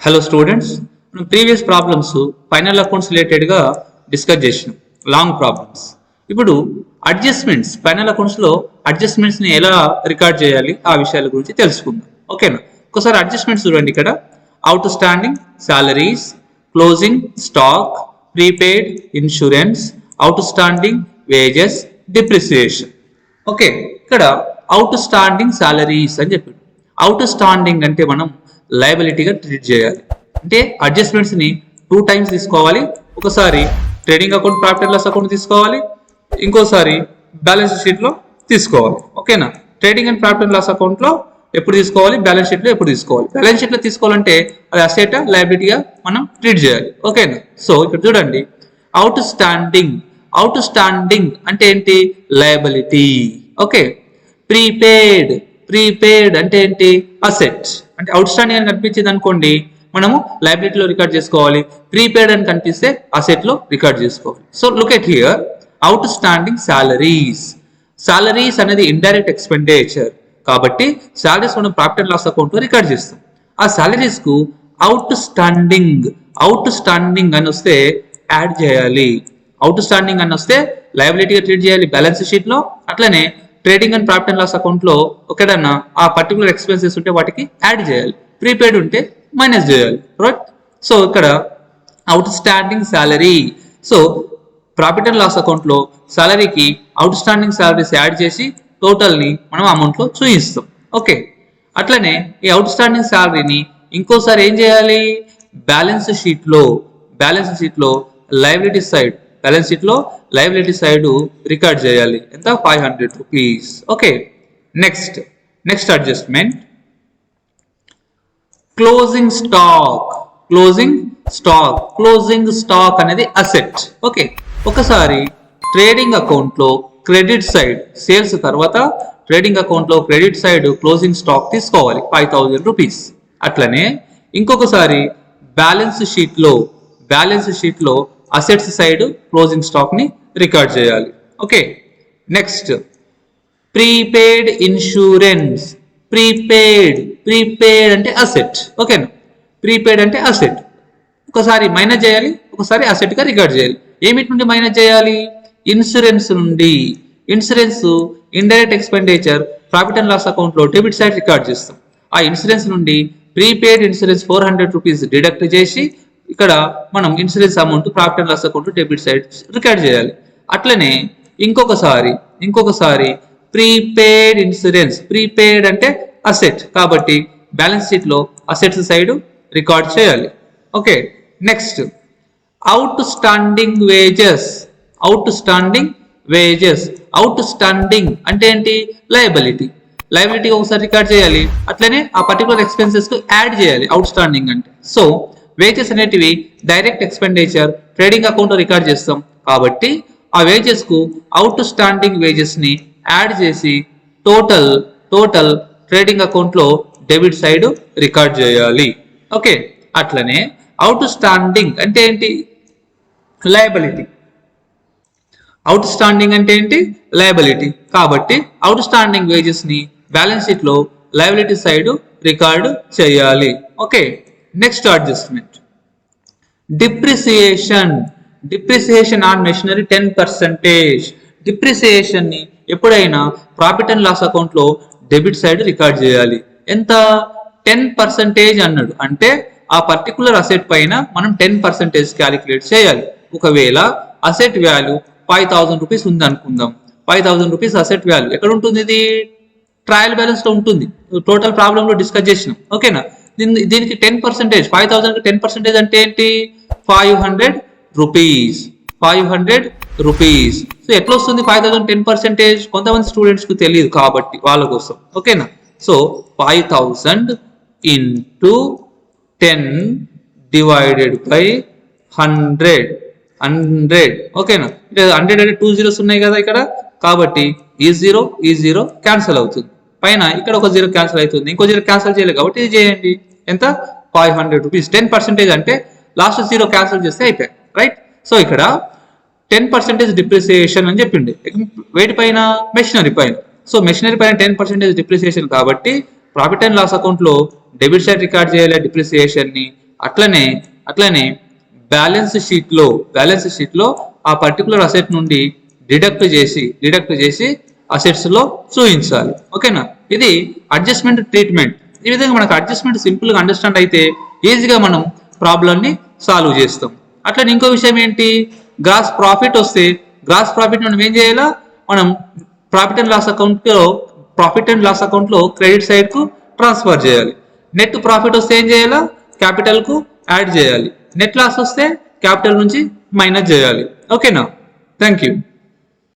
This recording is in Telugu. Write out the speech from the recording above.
హలో స్టూడెంట్స్, మనం ప్రీవియస్ ప్రాబ్లమ్స్ ఫైనల్ అకౌంట్స్ రిలేటెడ్గా డిస్కస్ చేసినాం. Long problems. ఇప్పుడు అడ్జస్ట్మెంట్స్, ఫైనల్ అకౌంట్స్లో అడ్జస్ట్మెంట్స్ని ఎలా రికార్డ్ చేయాలి ఆ విషయాల గురించి తెలుసుకుందాం. ఓకేనా? ఒకసారి అడ్జస్ట్మెంట్స్ చూడండి. ఇక్కడ outstanding salaries, closing stock, prepaid insurance, out standing wages, depreciation. Okay, ఇక్కడ అవుట్ స్టాండింగ్ సాలరీస్ అని చెప్పాడు. అవుట్ స్టాండింగ్ అంటే మనం లయబిలిటీగా ట్రీట్ చేయాలి. అంటే అడ్జస్ట్మెంట్స్ ని 2 టైమ్స్ తీసుకోవాలి. ఒకసారి trading account, profit and loss account తీసుకోవాలి, ఇంకోసారి బ్యాలెన్స్ షీట్ లో తీసుకోవాలి. ఓకేనా? Trading and profit and loss account లో ఎప్పుడు తీసుకోవాలి, బ్యాలెన్స్ షీట్ లో ఎప్పుడు తీసుకోవాలి. బ్యాలెన్స్ షీట్ లో తీసుకోవాలంటే అది అసెట్ లయబిలిటీగా మనం ట్రీట్ చేయాలి. ఓకేనా? సో ఇక్కడ చూడండి, అవుట్ స్టాండింగ్. అవుట్ స్టాండింగ్ అంటే ఏంటి? లయబిలిటీ. ఓకే. ప్రీపెయిడ్. ప్రీపెయిడ్ అంటే ఏంటి? అసెట్. అంటే అవుట్ స్టాండింగ్ అని కనిపించింది అనుకోండి, మనము లయబిలిటీలో రికార్డ్ చేసుకోవాలి. ప్రీపెయిడ్ అని కనిపిస్తే అసెట్ లో రికార్డ్ చేసుకోవాలి. So look at here, out standing salaries. Salaries అనేది ఇండైరెక్ట్ ఎక్స్పెండిచర్ కాబట్టి సాలరీస్ మనం ప్రాఫిట్ అండ్ లాస్ అకౌంట్ లో రికార్డ్ చేస్తాం. ఆ సాలరీస్ కు అవుట్ స్టాండింగ్, అవుట్ స్టాండింగ్ అని వస్తే యాడ్ చేయాలి. అవుట్ స్టాండింగ్ అని వస్తే లయబిలిటీగా ట్రీట్ చేయాలి బ్యాలెన్స్ షీట్ లో. అట్లనే trading and profit and loss account లో ఒకడన్నా ఆ పర్టికులర్ ఎక్స్పెన్సెస్ ఉంటే వాటికి యాడ్ చేయాలి, ప్రీపెయిడ్ ఉంటే మైనస్ చేయాలి. రైట్? సో ఇక్కడ outstanding salary. So profit and loss account లో సాలరీకి అవుట్ స్టాండింగ్ సాలరీస్ యాడ్ చేసి టోటల్ ని మనం అమౌంట్ లో చూపిస్తాం. ఓకే. అట్లనే ఈ అవుట్ స్టాండింగ్ సాలరీని ఇంకోసారి ఏం చేయాలి? బ్యాలెన్స్ షీట్ లో, బ్యాలెన్స్ షీట్ లో లయబిలిటీ సైడ్, బ్యాలెన్స్ షీట్ లో లయబిలిటీ సైడ్ రికార్డ్ చేయాలి. ఎంత? 500 rupees. Okay. Next next adjustment, closing stock. Closing stock. Closing stock అనేది అసెట్. ఓకే. ఒకసారి ట్రేడింగ్ అకౌంట్ లో క్రెడిట్ సైడ్, సేల్స్ తర్వాత ట్రేడింగ్ అకౌంట్ లో క్రెడిట్ సైడ్ క్లోజింగ్ స్టాక్ తీసుకోవాలి 5000 రూపీస్. అట్లనే ఇంకొకసారి బ్యాలెన్స్ షీట్ లో, బ్యాలెన్స్ షీట్ లో అసెట్స్ సైడ్ క్లోజింగ్ స్టాక్ ని రికార్డ్ చేయాలి. Okay. Next prepaid insurance. Prepaid. Prepaid అంటే అసెట్. ఓకేనా? ప్రీపెయిడ్ అంటే అసెట్. ఒకసారి మైనస్ చేయాలి, ఒకసారి అసెట్ గా రికార్డ్ చేయాలి. ఏమిటి నుండి మైనస్ చేయాలి? ఇన్సూరెన్స్ నుండి. Insurance indirect expenditure profit and loss account లో డెబిట్ సైడ్ రికార్డ్ చేస్తాం. ఆ ఇన్సూరెన్స్ నుండి ప్రీపెయిడ్ ఇన్సూరెన్స్ 400 రూపీస్ డిడక్ట్ చేసి ఇక్కడ మనం insurance amount profit and loss account debit side record చేయాలి. అట్లనే ఇంకొకసారి ప్రీపెయిడ్ ఇన్సూరెన్స్. ప్రీపెయిడ్ అంటే అసెట్ కాబట్టి బ్యాలెన్స్ షీట్ లో అసెట్స్ సైడ్ రికార్డ్ చేయాలి. Okay. Next outstanding wages. Outstanding wages. Outstanding అంటే ఏంటి? లయబిలిటీ. లయబిలిటీ ఒకసారి రికార్డ్ చేయాలి, అట్లనే ఆ పర్టికులర్ ఎక్స్పెన్సెస్ కు యాడ్ చేయాలి అవుట్ స్టాండింగ్ అంటే. సో వేజెస్ అనేటివి డైరెక్ట్ ఎక్స్పెండిచర్ ట్రేడింగ్ అకౌంట్ లో రికార్డ్ చేస్తాం కాబట్టి ఆ వేజెస్ కు అవుట్ స్టాండింగ్ వేజెస్ ని యాడ్ చేసి టోటల్ ట్రేడింగ్ అకౌంట్ లో డెబిట్ సైడ్ రికార్డ్ చేయాలి. ఓకే. అట్లనే అవుట్ స్టాండింగ్ అంటే ఏంటి? లయబిలిటీ. అవుట్ స్టాండింగ్ అంటే ఏంటి? లయబిలిటీ కాబట్టి అవుట్ స్టాండింగ్ వేజెస్ ని బ్యాలెన్స్ షీట్ లో లయబిలిటీ సైడ్ రికార్డ్ చేయాలి. Okay. Next adjustment, depreciation. Depreciation on machinery 10%. Depreciation ని ఎప్పుడైనా ప్రాఫిట్ అండ్ లాస్ అకౌంట్ లో డెబిట్ సైడ్ రికార్డ్ చేయాలి. ఎంత? 10% అన్నాడు అంటే ఆ పర్టికులర్ అసెట్ పైన మనం 10% క్యాలిక్యులేట్ చేయాలి. ఒకవేళ అసెట్ వాల్యూ 5000 రూపీస్ ఉంది అనుకుందాం. 5000 రూపీస్ అసెట్ వాల్యూ ఎక్కడ ఉంటుంది? ఇది ట్రయల్ బ్యాలెన్స్ లో ఉంటుంది. టోటల్ ప్రాబ్లమ్ లో డిస్కస్ చేసినాం. ఓకేనా? దీనికి 10%, 5000 కి 10% అంటే ఏంటి? 500 రూపీస్. 500 రూపీస్. సో ఎట్లా వస్తుంది 5000 10%? కొంతమంది స్టూడెంట్స్ కు తెలియదు కాబట్టి వాళ్ళ కోసం. ఓకేనా? So 5000 into 10 divided by 100. 100. ఓకేనా? 100 అంటే 2 zeros ఉన్నాయి కదా ఇక్కడ, కాబట్టి ఈ జీరో క్యాన్సిల్ అవుతుంది. పైన ఇక్కడ ఒక జీరో క్యాన్సిల్ అవుతుంది, ఇంకో జీరో క్యాన్సిల్ చేయలేదు కాబట్టి ఇది చేయండి. ఎంత? 500 రూపీస్. 10% అంటే లాస్ట్ జీరో క్యాన్సిల్ చేస్తే అయిపోయాయి. రైట్? సో ఇక్కడ 10% డిప్రిసియేషన్ అని చెప్పింది. వేటి పైన? మెషినరీ పైన. సో మెషినరీ పైన 10% డిప్రిసియేషన్ కాబట్టి ప్రాఫిట్ అండ్ లాస్ అకౌంట్ లో డెబిట్ సైడ్ రికార్డ్ చేయాలి డిప్రిసియేషన్ ని, అట్లనే బ్యాలెన్స్ షీట్లో ఆ పర్టికులర్ అసెట్ నుండి డిడక్ట్ చేసి అసెట్స్ లో చూపించాలి. ఓకేనా, ఇది అడ్జస్ట్మెంట్ ట్రీట్మెంట్. ఈ విధంగా మనకు అడ్జస్ట్మెంట్ సింపుల్ గా అండర్స్టాండ్ అయితే ఈజీగా మనం ప్రాబ్లమ్ ని సాల్వ్ చేస్తాం. అట్లనే ఇంకో విషయం ఏంటి, గ్రాస్ ప్రాఫిట్ వస్తే గ్రాస్ ప్రాఫిట్ మనం ఏం చేయాలా, మనం ప్రాఫిట్ అండ్ లాస్ అకౌంట్ లో క్రెడిట్ సైడ్ కు ట్రాన్స్ఫర్ చేయాలి. నెట్ ప్రాఫిట్ వస్తే ఏం చేయాలా, క్యాపిటల్ కు యాడ్ చేయాలి. నెట్ లాస్ వస్తే క్యాపిటల్ నుంచి మైనస్ చేయాలి. ఓకేనా, థ్యాంక్ యూ.